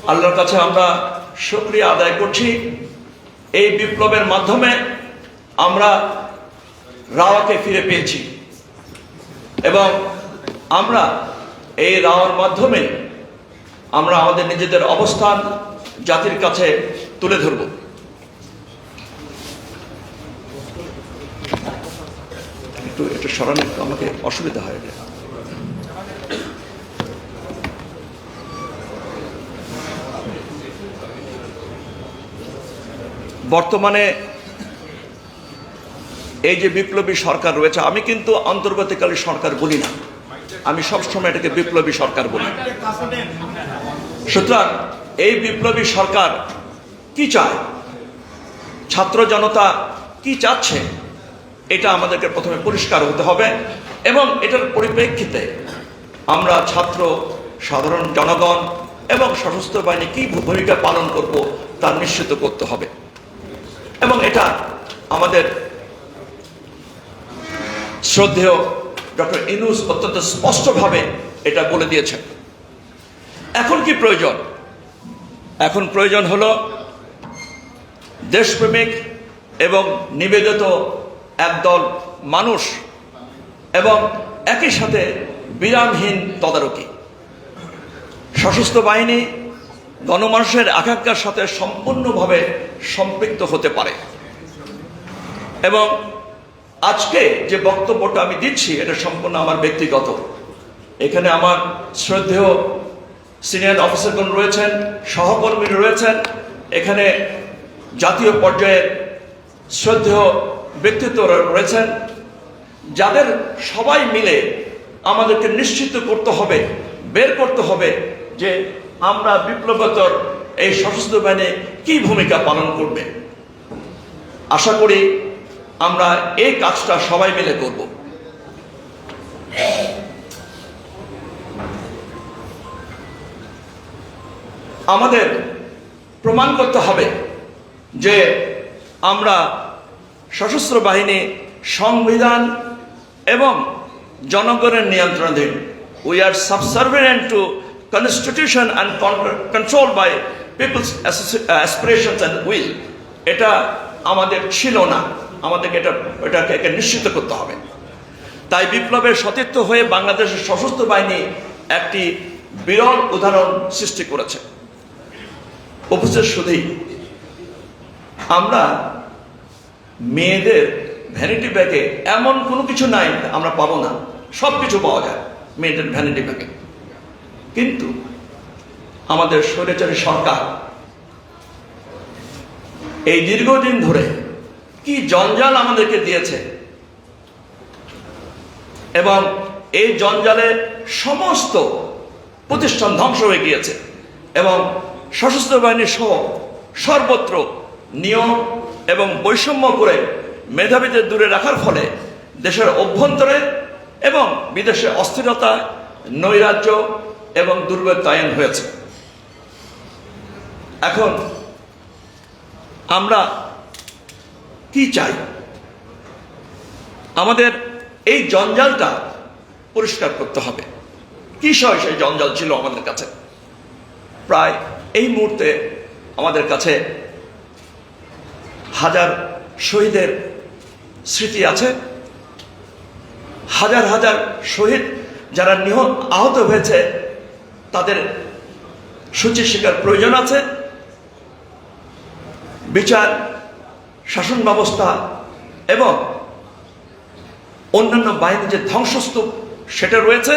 আল্লাহর কাছে আমরা শুকরিয়া আদায় করছি। এই বিপ্লবের মাধ্যমে আমরা রাওয়াকে ফিরে পেয়েছি এবং আমরা এই রাওয়ার মাধ্যমে আমরা আমাদের নিজেদের অবস্থান জাতির কাছে তুলে ধরব। একটু স্মরণে আমাকে অসুবিধা হয়। বর্তমানে এই যে বিপ্লবী সরকার রয়েছে, আমি কিন্তু অন্তর্বর্তীকালীন সরকার বলি না, আমি সবসময় এটাকে বিপ্লবী সরকার বলি। সুতরাং এই বিপ্লবী সরকার কি চায়, ছাত্র জনতা কি চাচ্ছে, এটা আমাদেরকে প্রথমে পরিষ্কার হতে হবে এবং এটার পরিপ্রেক্ষিতে আমরা ছাত্র, সাধারণ জনগণ এবং সশস্ত্র বাহিনী কি ভূমিকা পালন করব তা নিশ্চিত করতে হবে এবং এটা আমাদের শ্রদ্ধেয় ডক্টর ইউনূস অত্যন্ত স্পষ্টভাবে এটা বলে দিয়েছেন। এখন কি প্রয়োজন? এখন প্রয়োজন হলো দেশপ্রেমিক এবং নিবেদিত একদল মানুষ এবং একই সাথে বিরামহীন তদারকি। সশস্ত্র বাহিনী গণমানুষের আকাঙ্ক্ষার সাথে সম্পূর্ণভাবে সম্পৃক্ত হতে পারে এবং আজকে যে বক্তব্যটা আমি দিচ্ছি এটা সম্পূর্ণ আমার ব্যক্তিগত। এখানে আমার শ্রদ্ধেয় সিনিয়র অফিসারগণ রয়েছেন, সহকর্মী রয়েছেন, এখানে জাতীয় পর্যায়ের শ্রদ্ধেয় ব্যক্তিত্ব রয়েছেন, যাদের সবাই মিলে আমাদেরকে নিশ্চিত করতে হবে, বের করতে হবে যে আমরা বিপ্লবোত্তর এই সশস্ত্র বাহিনী কি ভূমিকা পালন করবে। আশা করি আমরা এই কাজটা সবাই মিলে করব। আমাদের প্রমাণ করতে হবে যে আমরা সশস্ত্র বাহিনী সংবিধান এবং জনগণের নিয়ন্ত্রণাধীন। We are subservient to constitution and control by people's aspirations and will. এটা আমাদের ছিল না, আমাদেরকে এটাকে নিশ্চিত করতে হবে। তাই বিপ্লবের সতীর্থ হয়ে বাংলাদেশের সশস্ত্র বাহিনী একটি বিরল উদাহরণ সৃষ্টি করেছে। উপস্থিত শুধুই আমরা মেয়েদের ভ্যানিটি ব্যাগে এমন কোনো কিছু নাই আমরা পাবো না, সব কিছু পাওয়া যায় মেয়েদের ভ্যানিটি ব্যাগে। কিন্তু আমাদের স্বৈরাচারী সরকার এই দীর্ঘদিন ধরে কি জঞ্জাল আমাদেরকে দিয়েছে এবং এই জঞ্জালে সমস্ত প্রতিষ্ঠান ধ্বংস হয়ে গিয়েছে এবং সশস্ত্র বাহিনী সহ সর্বত্র নিয়ম এবং বৈষম্য করে মেধাবীদের দূরে রাখার ফলে দেশের অভ্যন্তরে এবং বিদেশে অস্থিরতা, নৈরাজ্য এবং দুর্বৃত্তায়ন হয়েছে। এখন আমরা কি চাই? আমাদের এই জঞ্জালটা পরিষ্কার করতে হবে। কি সেই জঞ্জাল ছিল আমাদের কাছে? প্রায় এই মুহূর্তে আমাদের কাছে হাজার শহীদের স্মৃতি আছে, হাজার হাজার শহীদ যারা আহত হয়েছে তাদের সুচিস্বীকার প্রয়োজন আছে। বিচার, শাসন ব্যবস্থা এবং অন্যান্য বাহিনীর যে ধ্বংসস্তূপ সেটা রয়েছে।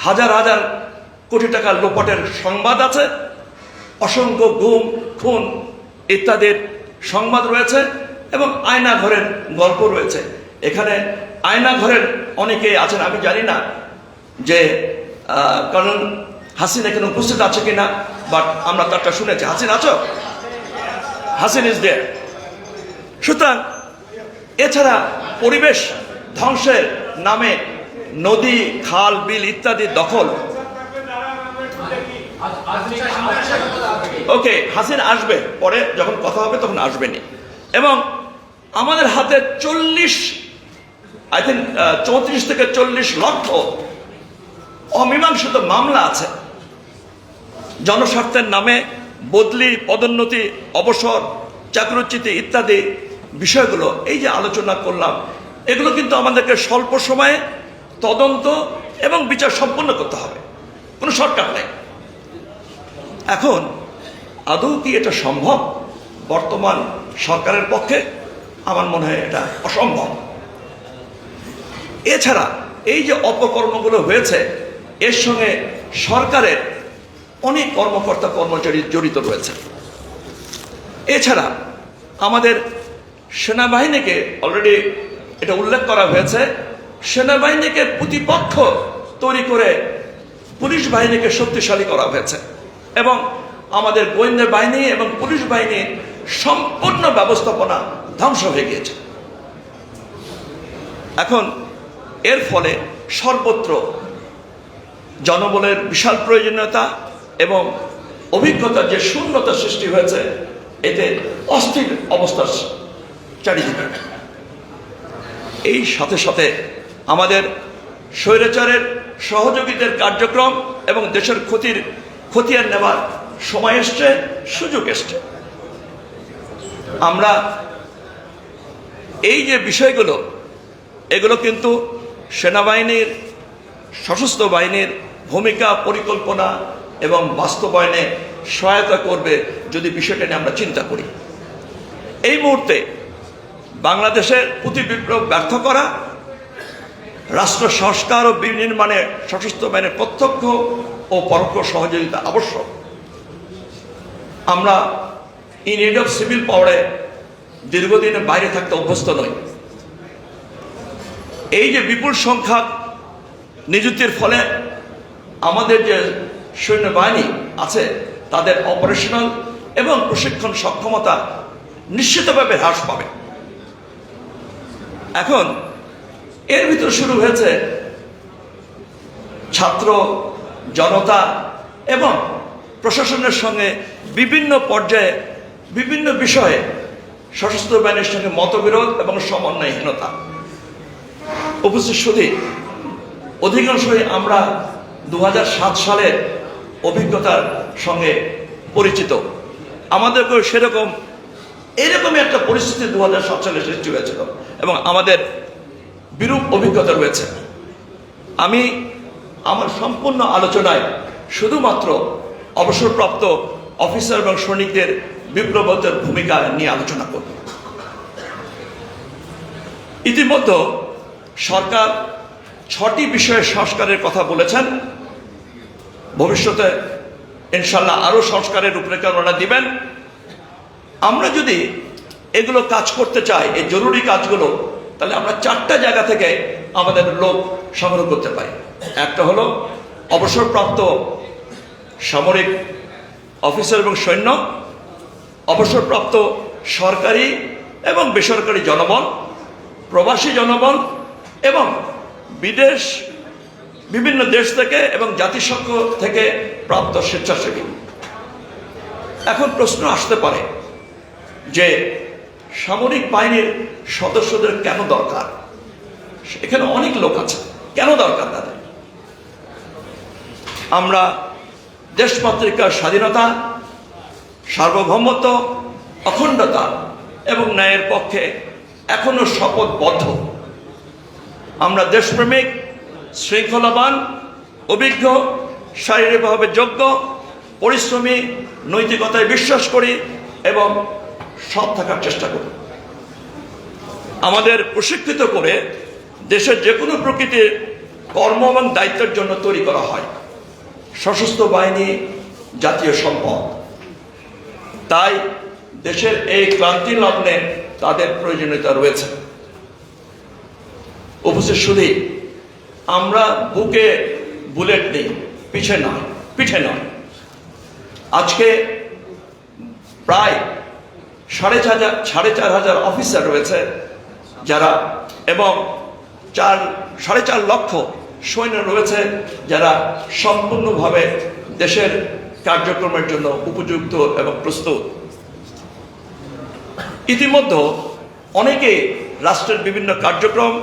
হাজার হাজার কোটি টাকার লোপাটের সংবাদ আছে, অসংখ্য গুম, খুন ইত্যাদির সংবাদ রয়েছে এবং আয়না ঘরের গল্প রয়েছে। এখানে আয়না ঘরের অনেকে আছেন, আমি জানি না যে কারণ হাসিন এখানে উপস্থিত আছে কিনা, বাট আমরা তারটা শুনেছি। হাসিন আছো? Hasin is there. সুতরাং এছাড়া পরিবেশ ধ্বংসের নামে নদী, খাল, বিল ইত্যাদি দখল। ওকে, হাসিন আসবে পরে, যখন কথা হবে তখন আসবেনি। এবং আমাদের হাতে 34 থেকে 40 লক্ষ অমীমাংসিত মামলা আছে, জনস্বার্থের নামে বদলি, পদোন্নতি, অবসর, চাকরিচ্যুতি ইত্যাদি বিষয়গুলো এই যে আলোচনা করলাম, এগুলো কিন্তু আমাদেরকে স্বল্প সময়ে তদন্ত এবং বিচার সম্পন্ন করতে হবে, কোনো শর্টকাট নেই। এখন আদৌ কি এটা সম্ভব বর্তমান সরকারের পক্ষে? আমার মনে হয় এটা অসম্ভব। এছাড়া এই যে অপকর্মগুলো হয়েছে, এর সঙ্গে সরকারের অনেক কর্মকর্তা কর্মচারী জড়িত রয়েছে। এছাড়া আমাদের সেনাবাহিনীকে অলরেডি এটা উল্লেখ করা হয়েছে, সেনাবাহিনীকে প্রতিপক্ষ তৈরি করে পুলিশ বাহিনীকে শক্তিশালী করা হয়েছে এবং আমাদের গোয়েন্দা বাহিনী এবং পুলিশ বাহিনীর সম্পূর্ণ ব্যবস্থাপনা ধ্বংস হয়ে গিয়েছে। এখন এর ফলে সর্বত্র জনবলের বিশাল প্রয়োজনীয়তা এবং অভিজ্ঞতার যে শূন্যতা সৃষ্টি হয়েছে, এতে অস্থির অবস্থা চারিদিকে। এই সাথে সাথে আমাদের স্বৈরাচারের সহযোগীদের কার্যক্রম এবং দেশের খতিয়ান নেওয়ার সময় এসছে, সুযোগ এসছে। আমরা এই যে বিষয়গুলো, এগুলো কিন্তু সেনাবাহিনীর, সশস্ত্র বাহিনীর ভূমিকা, পরিকল্পনা এবং বাস্তবায়নে সহায়তা করবে যদি বিষয়টা নিয়ে আমরা চিন্তা করি। এই মুহূর্তে বাংলাদেশের প্রতি বিপ্লব ব্যর্থ করা, রাষ্ট্র সংস্কার ও বিনির্মাণে সশস্ত্র বাহিনীর প্রত্যক্ষ ও পরোক্ষ সহযোগিতা আবশ্যক। আমরা ইন এড অফ সিভিল পাওয়ারে দীর্ঘদিনের বাইরে থাকতে অভ্যস্ত নই। এই যে বিপুল সংখ্যক নিযুক্তির ফলে আমাদের যে সৈন্যবাহিনী আছে, তাদের অপারেশনাল এবং প্রশিক্ষণ সক্ষমতা নিশ্চিতভাবে হ্রাস পাবে। এখন এর ভিতর শুরু হয়েছে ছাত্র জনতা এবং প্রশাসনের সঙ্গে বিভিন্ন পর্যায়ে বিভিন্ন বিষয়ে সশস্ত্র বাহিনীর সঙ্গে মতবিরোধ এবং সমন্বয়হীনতা। উপস্থিত শুধু অধিকাংশই আমরা 2007 সালের অভিজ্ঞতার সঙ্গে পরিচিত। আমাদেরকেও সেরকম এরকমই একটা পরিস্থিতি 2007 সালে সৃষ্টি হয়েছিল এবং আমাদের বিরূপ অভিজ্ঞতা রয়েছে। আমি আমার সম্পূর্ণ আলোচনায় শুধুমাত্র অবসরপ্রাপ্ত অফিসার এবং সৈনিকদের বিপ্লবীদের ভূমিকা নিয়ে আলোচনা করব। ইতিমধ্যে সরকার 6টি বিষয়ে সংস্কারের কথা বলেছেন। ভবিষ্যতে ইনশাল্লাহ আরও সংস্কারের রূপরেখা দিবেন। আমরা যদি এগুলো কাজ করতে চাই, এই জরুরি কাজগুলো, তাহলে আমরা 4টা জায়গা থেকে আমাদের লোক সংগ্রহ করতে পারি। একটা হলো অবসরপ্রাপ্ত সামরিক অফিসার এবং সৈন্য, অবসরপ্রাপ্ত সরকারি এবং বেসরকারি জনবল, প্রবাসী জনবল এবং বিভিন্ন দেশ থেকে এবং জাতিসংঘ থেকে প্রাপ্ত স্বেচ্ছাসেবী। এখন প্রশ্ন আসতে পারে যে সামরিক বাহিনীর সদস্যদের কেন দরকার? এখানে অনেক লোক আছে, কেন দরকার তাদের? আমরা দেশমাতৃকার স্বাধীনতা, সার্বভৌমত্ব, অখণ্ডতা এবং ন্যায়ের পক্ষে এখনো শপথবদ্ধ। আমরা দেশপ্রেমিক, শৃঙ্খলাবান, অভিজ্ঞ, শারীরিকভাবে যোগ্য, পরিশ্রমী, নৈতিকতায় বিশ্বাস করি এবং সৎ থাকার চেষ্টা করি। আমাদের প্রশিক্ষিত করে দেশের যে কোনো প্রকৃতির কর্ম এবং দায়িত্বের জন্য তৈরি করা হয়। সশস্ত্র বাহিনী জাতীয় সম্পদ, তাই দেশের এই ক্রান্তি লগ্নে তাদের প্রয়োজনীয়তা রয়েছে। উপস্থিত শুধু আমরা বুকে বুলেট নেই, পিঠে নয়। আজকে প্রায় 4,500 অফিসার রয়েছে যারা, এবং 4.5 লক্ষ সৈন্য রয়েছে যারা সম্পূর্ণভাবে দেশের কার্যক্রমের জন্য উপযুক্ত এবং প্রস্তুত। ইতিমধ্যে অনেকেই রাষ্ট্রের বিভিন্ন কার্যক্রম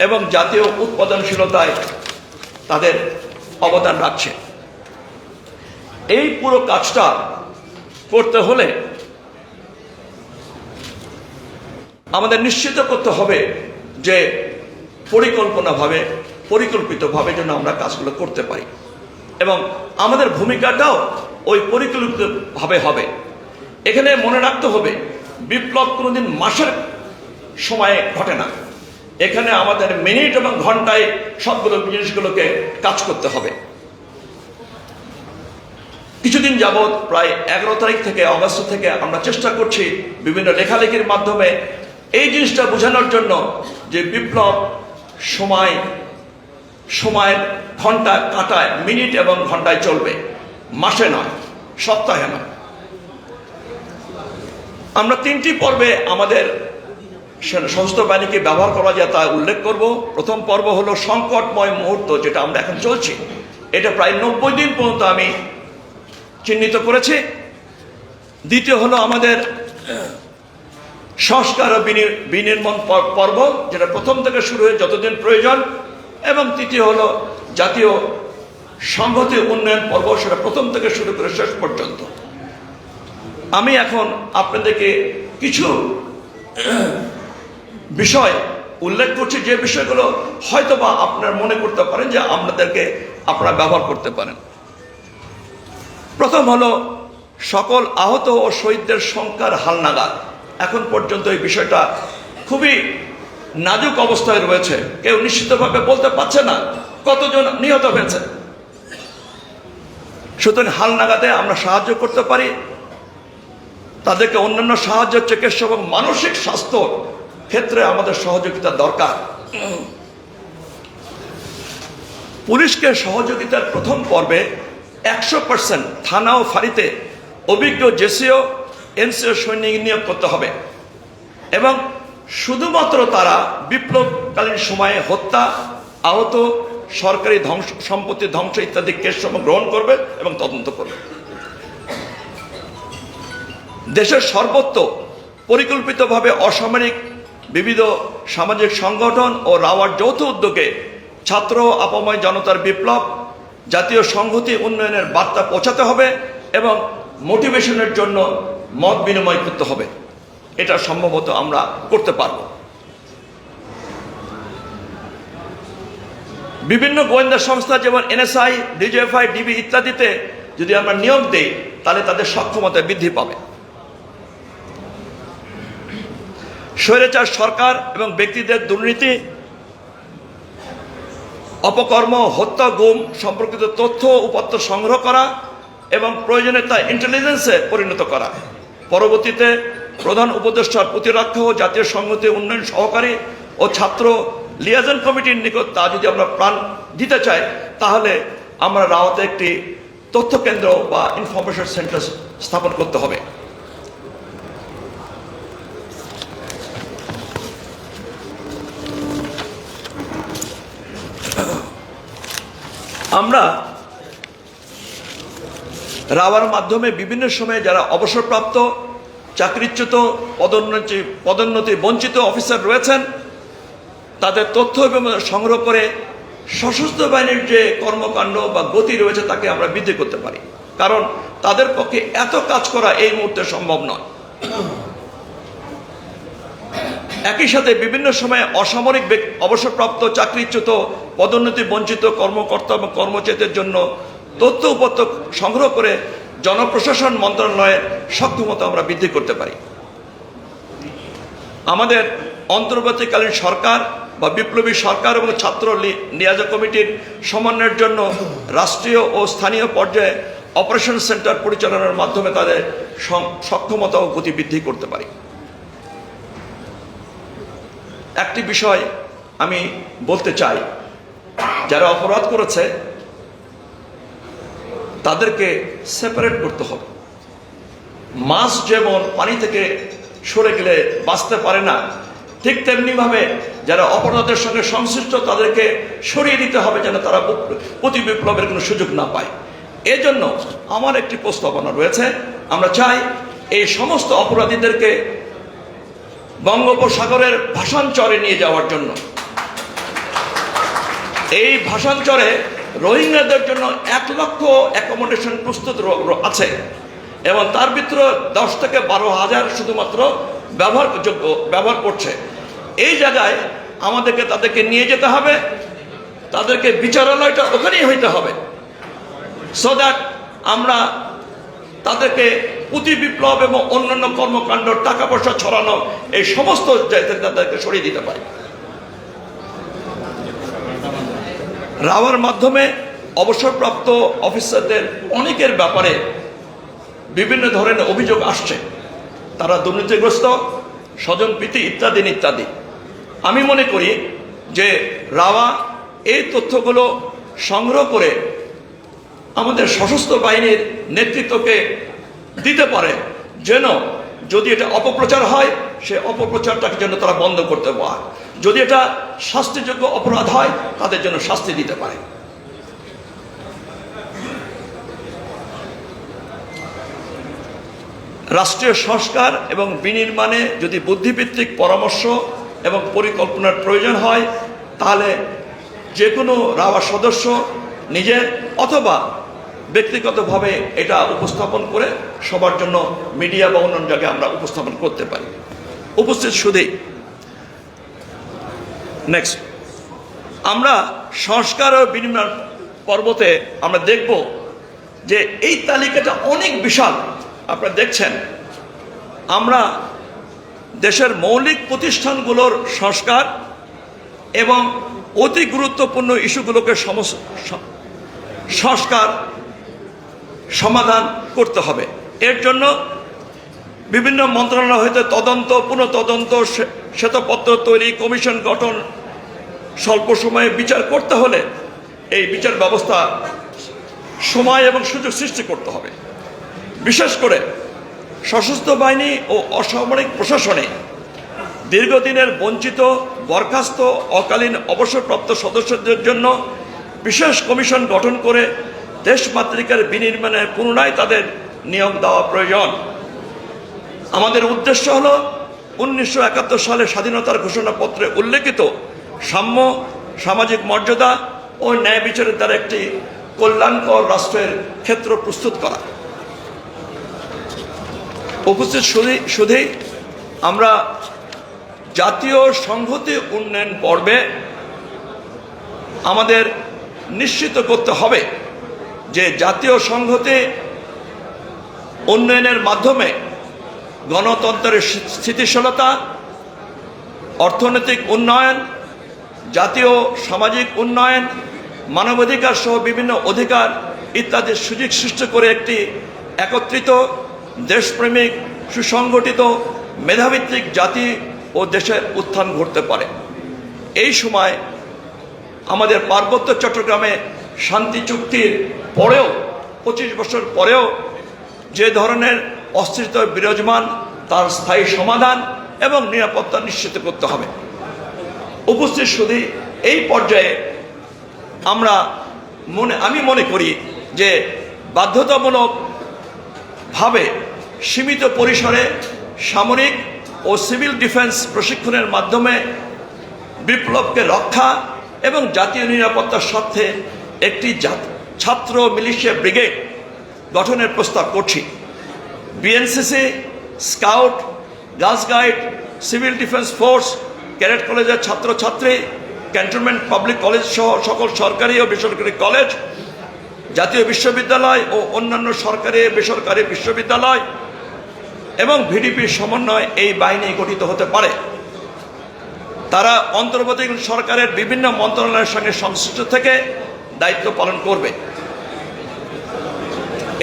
এবং জাতীয় উৎপাদনশীলতায় তাদের অবদান রাখছে। এই পুরো কাজটা করতে হলে আমাদের নিশ্চিত করতে হবে যে পরিকল্পিতভাবে যেন আমরা কাজগুলো করতে পারি, এবং আমাদের ভূমিকাটাও ওই পরিকল্পিতভাবে হবে। এখানে মনে রাখতে হবে, বিপ্লব কোনোদিন মাসের সময়ে ঘটে না। এখানে আমাদের মিনিট এবং ঘন্টায় সবগুলো জিনিসগুলোকে কাজ করতে হবে। কিছুদিন যাবৎ প্রায় 11 তারিখ থেকে, অগস্ট থেকে আমরা চেষ্টা করছি বিভিন্ন লেখালেখির মাধ্যমে এই জিনিসটা বোঝানোর জন্য যে বিপ্লব সময়ের ঘন্টা কাটায়, মিনিট এবং ঘন্টায় চলবে, মাসে নয়, সপ্তাহে নয়। আমরা 3টি পর্বে আমাদের সশস্ত্র বাহিনীকে ব্যবহার করা যায় তা উল্লেখ করব। প্রথম পর্ব হলো সংকটময় মুহূর্ত, যেটা আমরা এখন চলছি, এটা প্রায় 90 দিন পর্যন্ত আমি চিহ্নিত করেছি। দ্বিতীয় হলো আমাদের সংস্কার ও বিনির্মাণ পর্ব, যেটা প্রথম থেকে শুরু হয়ে যতদিন প্রয়োজন, এবং তৃতীয় হলো জাতীয় সংহতি উন্নয়ন পর্ব, সেটা প্রথম থেকে শুরু করে শেষ পর্যন্ত। আমি এখন আপনাদেরকে কিছু বিষয় উল্লেখ করছি, যে বিষয়গুলো হয়তোবা আপনারা মনে করতে পারেন যে আপনারা ব্যবহার করতে পারেন। প্রথম হলো সকল আহত ও শহীদদের সংখ্যার হালনাগাদ। এখন পর্যন্ত এই বিষয়টা খুবই নাজুক অবস্থায় রয়েছে, কেউ নিশ্চিতভাবে বলতে পারছে না কতজন নিহত হয়েছে। সুতরাং হালনাগাদে আমরা সাহায্য করতে পারি, তাদেরকে অন্যান্য সাহায্য, চিকিৎসা এবং মানসিক স্বাস্থ্য ক্ষেত্রে আমাদের সহযোগিতা দরকার। পুলিশকে সহযোগিতার প্রথম পর্বে 100% থানা ও ফাঁড়িতে অভিজ্ঞ জেসিও, এনসিও সৈনিক নিয়োগ করতে হবে, এবং শুধুমাত্র তারা বিপ্লবকালীন সময়ে হত্যা, আহত, সরকারি সম্পত্তি ধ্বংস ইত্যাদি কেসসমূহ গ্রহণ করবে এবং তদন্ত করবে। দেশের সর্বত্র পরিকল্পিতভাবে অসামরিক বিবিধ সামাজিক সংগঠন ও রাওয়ার যৌথ উদ্যোগে ছাত্র আপাময় জনতার বিপ্লব, জাতীয় সংহতি উন্নয়নের বার্তা পৌঁছাতে হবে এবং মোটিভেশনের জন্য মত বিনিময় করতে হবে। এটা সম্ভবত আমরা করতে পারব। বিভিন্ন গোয়েন্দা সংস্থা যেমন এনএসআই, ডিজিএফআই, ডিবি ইত্যাদিতে যদি আমরা নিয়োগ দেই, তাহলে তাদের সক্ষমতা বৃদ্ধি পাবে। স্বৈরাচার সরকার এবং ব্যক্তিদের দুর্নীতি, অপকর্ম, হত্যা, গুম সম্পর্কিত তথ্য উপাত্ত সংগ্রহ করা এবং প্রয়োজনে তা ইন্টেলিজেন্সে পরিণত করা। পরবর্তীতে প্রধান উপদেষ্টার প্রতিরক্ষা ও জাতীয় সংহতি উন্নয়ন সহকারী ও ছাত্র লিয়াজন কমিটির নিকট তা যদি আমরা প্রাণ দিতে চাই, তাহলে আমরা রাওয়াতে একটি তথ্য কেন্দ্র বা ইনফরমেশন সেন্টার স্থাপন করতে হবে। আমরা রাওয়ার মাধ্যমে বিভিন্ন সময়ে যারা অবসরপ্রাপ্ত, চাকরিচ্যুত, পদোন্নতি বঞ্চিত অফিসার রয়েছেন, তাদের তথ্য এবং সংগ্রহ করে সশস্ত্র বাহিনীর যে কর্মকাণ্ড বা গতি রয়েছে তাকে আমরা বৃদ্ধি করতে পারি, কারণ তাদের পক্ষে এত কাজ করা এই মুহূর্তে সম্ভব নয়। একই সাথে বিভিন্ন সময়ে অসামরিক অবসরপ্রাপ্ত, চাকরিচ্যুত, পদোন্নতি বঞ্চিত কর্মকর্তা এবং কর্মচারীদের জন্য তথ্য উপাত্ত সংগ্রহ করে জনপ্রশাসন মন্ত্রণালয়ের সক্ষমতা আমরা বৃদ্ধি করতে পারি। আমাদের অন্তর্বর্তীকালীন সরকার বা বিপ্লবী সরকার এবং ছাত্র লিয়াজো কমিটির সমন্বয়ের জন্য রাষ্ট্রীয় ও স্থানীয় পর্যায়ে অপারেশন সেন্টার পরিচালনার মাধ্যমে তাদের সক্ষমতা ও গতি বৃদ্ধি করতে পারি। একটি বিষয় আমি বলতে চাই, যারা অপরাধ করেছে তাদেরকে সেপারেট করতে হবে। মাছ যেমন পানি থেকে সরে গেলে বাঁচতে পারে না, ঠিক তেমনিভাবে যারা অপরাধের সঙ্গে সংশ্লিষ্ট তাদেরকে সরিয়ে দিতে হবে, যেন তারা প্রতি বিপ্লবের কোনো সুযোগ না পায়। এজন্য আমার একটি প্রস্তাবনা রয়েছে। আমরা চাই এই সমস্ত অপরাধীদেরকে বঙ্গোপসাগরের ভাসানচরে নিয়ে যাওয়ার জন্য। এই ভাসানচরে রোহিঙ্গাদের জন্য 1 লক্ষ অ্যাকোমোডেশন প্রস্তুত আছে এবং তার ভিতরে 10 থেকে 12,000 শুধুমাত্র ব্যবহার করছে। এই জায়গায় আমাদেরকে তাদেরকে নিয়ে যেতে হবে, তাদেরকে বিচারালয়টা ওখানেই হইতে হবে, সো দ্যাট আমরা তাদেরকে পুঁতি বিপ্লব এবং অন্যান্য কর্মকাণ্ড, টাকা পয়সা ছড়ানো, এই সমস্ত তাদেরকে সরিয়ে দিতে পারি। রাওয়ার মাধ্যমে অবসরপ্রাপ্ত অফিসারদের অনেকের ব্যাপারে বিভিন্ন ধরনের অভিযোগ আসছে, তারা দুর্নীতিগ্রস্ত, স্বজনপ্রীতি ইত্যাদি ইত্যাদি। আমি মনে করি যে রাওয়া এই তথ্যগুলো সংগ্রহ করে আমাদের সশস্ত্র বাহিনীর নেতৃত্বকে দিতে পারে, যেন যদি এটা অপপ্রচার হয় সে অপপ্রচারটাকে যেন তারা বন্ধ করতে পারে, যদি এটা শাস্তিযোগ্য অপরাধ হয় তাদের জন্য শাস্তি দিতে পারে। রাষ্ট্রীয় সংস্কার এবং বিনির্মাণে যদি বুদ্ধিভিত্তিক পরামর্শ এবং পরিকল্পনার প্রয়োজন হয়, তাহলে যে কোনো রাওয়া সদস্য নিজে অথবা ব্যক্তিগতভাবে এটা উপস্থাপন করে সবার জন্য মিডিয়া বা অন্যান্য জায়গায় আমরা উপস্থাপন করতে পারি। উপস্থিত সুধী, নেক্সট আমরা সংস্কার ও বিনির্মাণ পর্বতে আমরা দেখব যে এই তালিকাটা অনেক বিশাল। আপনারা দেখছেন আমরা দেশের মৌলিক প্রতিষ্ঠানগুলোর সংস্কার এবং অতি গুরুত্বপূর্ণ ইস্যুগুলোকে সংস্কার সমাধান করতে হবে। এর জন্য বিভিন্ন মন্ত্রণালয় হইতে তদন্ত, পুনঃতদন্ত, শ্বেতপত্র তৈরি, কমিশন গঠন, স্বল্প সময়ে বিচার করতে হলে এই বিচার ব্যবস্থা সময় এবং সুযোগ সৃষ্টি করতে হবে। বিশেষ করে সশস্ত্র বাহিনী ও অসামরিক প্রশাসনে দীর্ঘদিনের বঞ্চিত, বরখাস্ত, অকালীন অবসরপ্রাপ্ত সদস্যদের জন্য বিশেষ কমিশন গঠন করে দেশমাতৃকার বিনির্মাণে পুনরায় তাদের নিয়োগ দেওয়া প্রয়োজন। আমাদের উদ্দেশ্য হল 1971 সালে স্বাধীনতার ঘোষণাপত্রে উল্লেখিত সাম্য, সামাজিক মর্যাদা ও ন্যায় বিচারের দ্বারা একটি কল্যাণকর রাষ্ট্রের ক্ষেত্র প্রস্তুত করা। উপস্থিত সুধী, আমরা জাতীয় সংহতি উন্নয়ন পর্বে আমাদের নিশ্চিত করতে হবে যে জাতীয় সংহতি উন্নয়নের মাধ্যমে গণতন্ত্রের স্থিতিশীলতা, অর্থনৈতিক উন্নয়ন, জাতীয় সামাজিক উন্নয়ন, মানবাধিকার সহ বিভিন্ন অধিকার ইত্যাদির সুযোগ সৃষ্টি করে একটি একত্রিত, দেশপ্রেমিক, সুসংগঠিত, মেধাভিত্তিক জাতি ও দেশের উত্থান ঘটতে পারে। এই সময় আমাদের পার্বত্য চট্টগ্রামে শান্তি চুক্তির পরেও 25 বছর পরেও যে ধরনের অস্থিরতা বিরাজমান, তার স্থায়ী সমাধান এবং নিরাপত্তা নিশ্চিত করতে হবে। উপস্থিত সুধী, এই পর্যায়ে আমি মনে করি যে বাধ্যতামূলকভাবে সীমিত পরিসরে সামরিক ও সিভিল ডিফেন্স প্রশিক্ষণের মাধ্যমে বিপ্লবকে রক্ষা এবং জাতীয় নিরাপত্তার স্বার্থে একটি ছাত্র মিলিশিয়া ব্রিগেড গঠনের প্রস্তাব করছি। BNCC, scout, girls guide, civil defence force, cadet কলেজের ছাত্রছাত্রী, ক্যান্টনমেন্ট পাবলিক কলেজ সহ সকল সরকারি ও বেসরকারি কলেজ, জাতীয় বিশ্ববিদ্যালয় ও অন্যান্য সরকারি বেসরকারি বিশ্ববিদ্যালয় এবং ভিডিপির সমন্বয়ে এই বাহিনী গঠিত হতে পারে। তারা অন্তর্বর্তীকালীন সরকারের বিভিন্ন মন্ত্রণালয়ের সঙ্গে সংশ্লিষ্ট থেকে দায়িত্ব পালন করবে।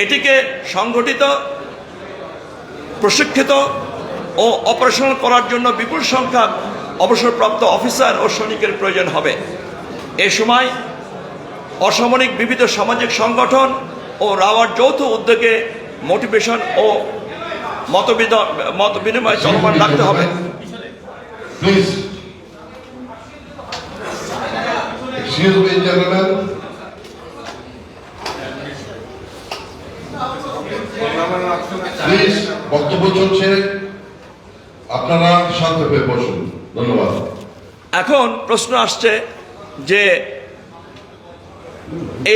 এটিকে সংগঠিত, প্রশিক্ষিত ও অপারেশনাল করার জন্য বিপুল সংখ্যক অবসরপ্রাপ্ত অফিসার ও সৈনিকের প্রয়োজন হবে। এ সময় অসামরিক বিবিধ সামাজিক সংগঠন ও রাওয়ার যৌথ উদ্যোগে মোটিভেশন ও মত বিনিময় চলমান রাখতে হবে। বক্তব্য চলছে, আপনারা শান্ত হয়ে বসুন। ধন্যবাদ। এখন প্রশ্ন আসছে যে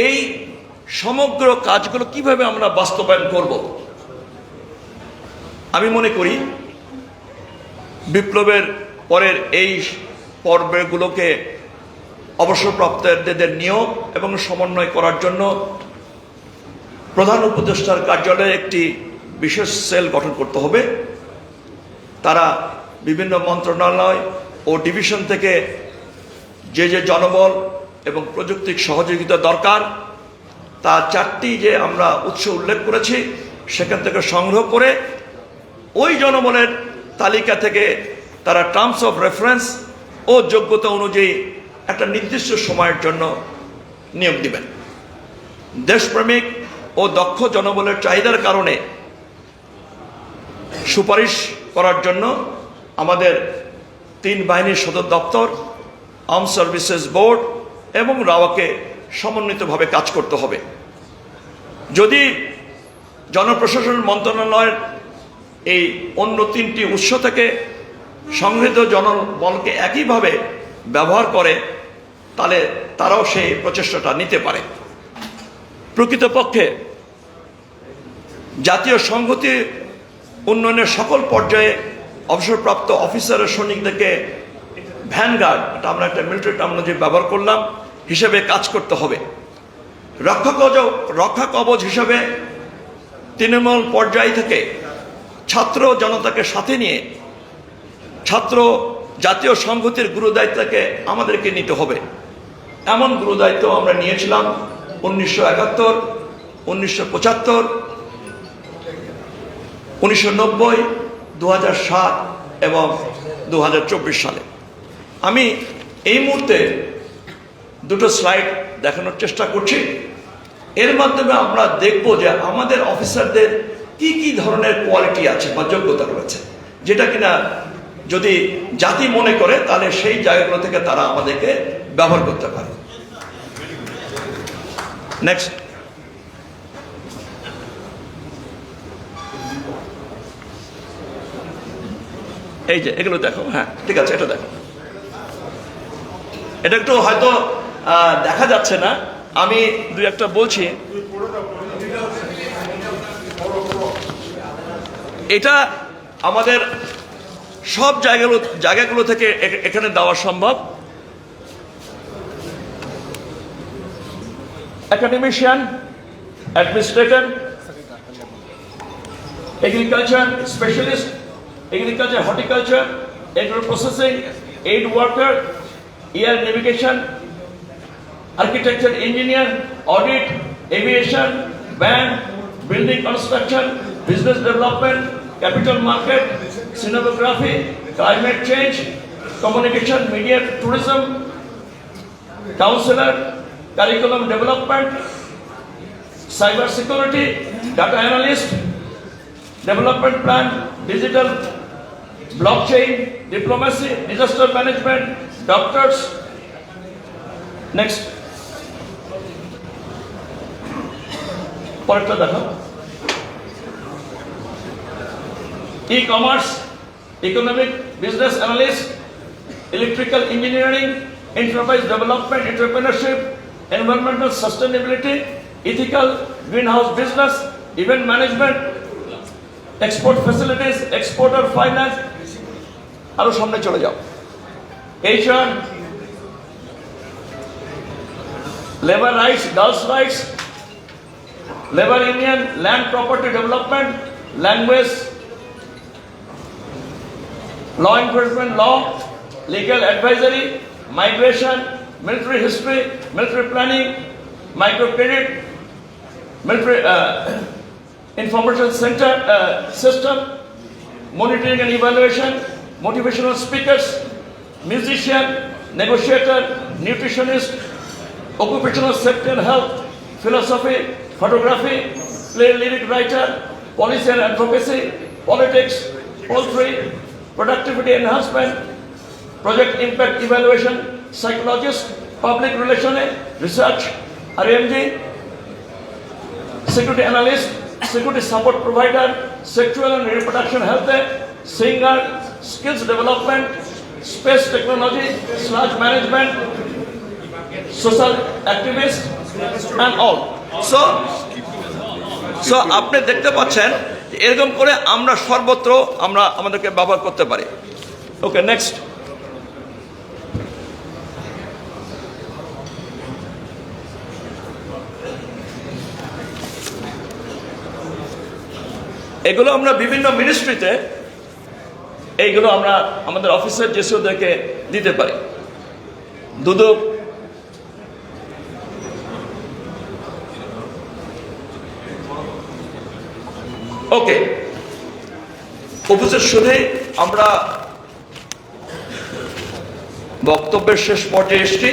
এই সমগ্র কাজগুলো কিভাবে আমরা বাস্তবায়ন করব? আমি মনে করি বিপ্লবের পরের এই পর্বগুলোকে অবসরপ্রাপ্তদের নিয়োগ এবং সমন্বয় করার জন্য প্রধান উপদেষ্টার কার্যালয়ে একটি বিশেষ সেল গঠন করতে হবে। তারা বিভিন্ন মন্ত্রণালয় ও ডিভিশন থেকে যে যে জনবল এবং প্রযুক্তিক সহযোগিতা দরকার তা 4টি যে আমরা উৎস উল্লেখ করেছি সেখান থেকে সংগ্রহ করে ওই জনবলের তালিকা থেকে তারা টার্মস অফ রেফারেন্স ও যোগ্যতা অনুযায়ী একটা নির্দিষ্ট সময়ের জন্য নিয়োগ দিবেন। দেশপ্রেমিক ও দক্ষ জনবলের চাহিদার কারণে সুপারিশ করার জন্য আমাদের 3 বাহিনীর সদর দপ্তর, আর্ম সার্ভিসেস বোর্ড এবং রাওয়াকে সমন্বিতভাবে কাজ করতে হবে। যদি জনপ্রশাসন মন্ত্রণালয়ের এই অন্য 3টি উৎস থেকে সংগৃহীত জনবলকে একইভাবে ব্যবহার করে তাহলে তারাও সেই প্রচেষ্টাটা নিতে পারে। প্রকৃতপক্ষে জাতীয় সংহতি উন্নয়নের সকল পর্যায়ে অবসরপ্রাপ্ত অফিসারের সৈনিকদেরকে ভ্যানগার্ড, এটা আমরা একটা মিলিটারি টার্মিনোলজি ব্যবহার করলাম, হিসেবে কাজ করতে হবে। রক্ষা কবচ হিসেবে তৃণমূল পর্যায় থেকে ছাত্র জনতাকে সাথে নিয়ে ছাত্র জাতীয় সংহতির গুরুদায়িত্বকে আমাদেরকে নিতে হবে। এমন গুরুদায়িত্ব আমরা নিয়েছিলাম 1971, 1975, 1990, 2007 এবং 2024 সালে। আমি এই মুহূর্তে 2টো স্লাইড দেখানোর চেষ্টা করছি। এর মাধ্যমে আমরা দেখব যে আমাদের অফিসারদের কি কি ধরনের কোয়ালিটি আছে বা যোগ্যতা রয়েছে, যেটা কিনা যদি জাতি মনে করে তাহলে সেই জায়গাগুলো থেকে তারা আমাদেরকে ব্যবহার করতে পারে। নেক্সট। এই যে এগুলো দেখো, হ্যাঁ ঠিক আছে, এটা দেখো। এটা একটু হয়তো দেখা যাচ্ছে না, আমি 2-1টা বলছি। এটা আমাদের সব জায়গাগুলো থেকে এখানে দেওয়া সম্ভব। Academician, administrator, agriculture specialist, agriculture, horticulture, agro processing, aid worker, air navigation, architecture, engineer, audit, aviation, band, building construction, business development, capital market, cinematography, climate change, communication, media, tourism, counselor, curriculum development, cyber security, data analyst, development plan, digital, blockchain, diplomacy, disaster management, doctors. Next. পরেরটা দেখো। E-commerce, economic, business analyst, electrical engineering, enterprise development, entrepreneurship, environmental sustainability, ethical, greenhouse business, event management, export facilities, exporter finance, আরো সামনে চলে যাও। HR, labor rights, girls' rights, labor union, land property development, language, law enforcement, law, legal advisory, migration, military history, military planning, microcredit, military information center system, monitoring and evaluation, motivational speakers, musician, negotiator, nutritionist, occupational safety and health, philosophy, photography, play lyric writer, policy and advocacy, politics, poultry, productivity enhancement, project impact evaluation, psychologist, public relations, research, RMG, security analyst, security support provider, sexual and reproduction health, singer, skills development, space technology, / management, social activist, and all. So আপনি দেখতে পাচ্ছেন এরকম করে আমরা সর্বত্র আমরা আমাদেরকে ব্যবহার করতে পারি। ওকে, নেক্সট। এগুলো আমরা বিভিন্ন মিনিস্ট্রিতে এইগুলো আমরা আমাদের অফিসের জেসিওদেরকে দিতে পারি। দুদক, ওকে, অফিসের শুরুতে আমরা বক্তব্যের শেষ পর্যায়ে এসেছি।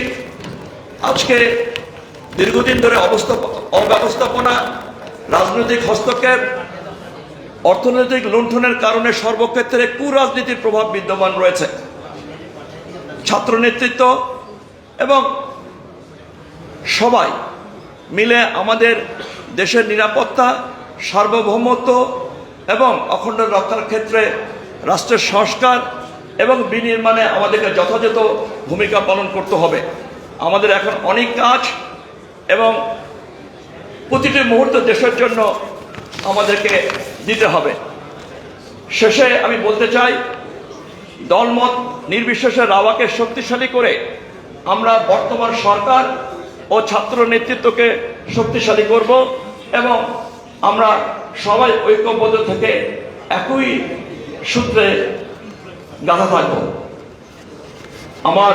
আজকে দীর্ঘদিন ধরে অব্যবস্থাপনা, রাজনৈতিক হস্তক্ষেপ, অর্থনৈতিক লুণ্ঠনের কারণে সর্বক্ষেত্রে কুরাজনীতির প্রভাব বিদ্যমান রয়েছে। ছাত্র নেতৃত্ব এবং সবাই মিলে আমাদের দেশের নিরাপত্তা, সার্বভৌমত্ব এবং অখণ্ড রক্ষার ক্ষেত্রে রাষ্ট্রের সংস্কার এবং বিনির্মাণে আমাদেরকে যথাযথ ভূমিকা পালন করতে হবে। আমাদের এখন অনেক কাজ এবং প্রতিটি মুহূর্ত দেশের জন্য আমাদেরকে দিতে হবে। শেষে আমি বলতে চাই, দলমত নির্বিশেষে রাওয়াকে শক্তিশালী করে আমরা বর্তমান সরকার ও ছাত্র নেতৃত্বকে শক্তিশালী করব এবং আমরা সবাই ঐক্যবদ্ধ থেকে একই সূত্রে গাঁথা থাকব। আমার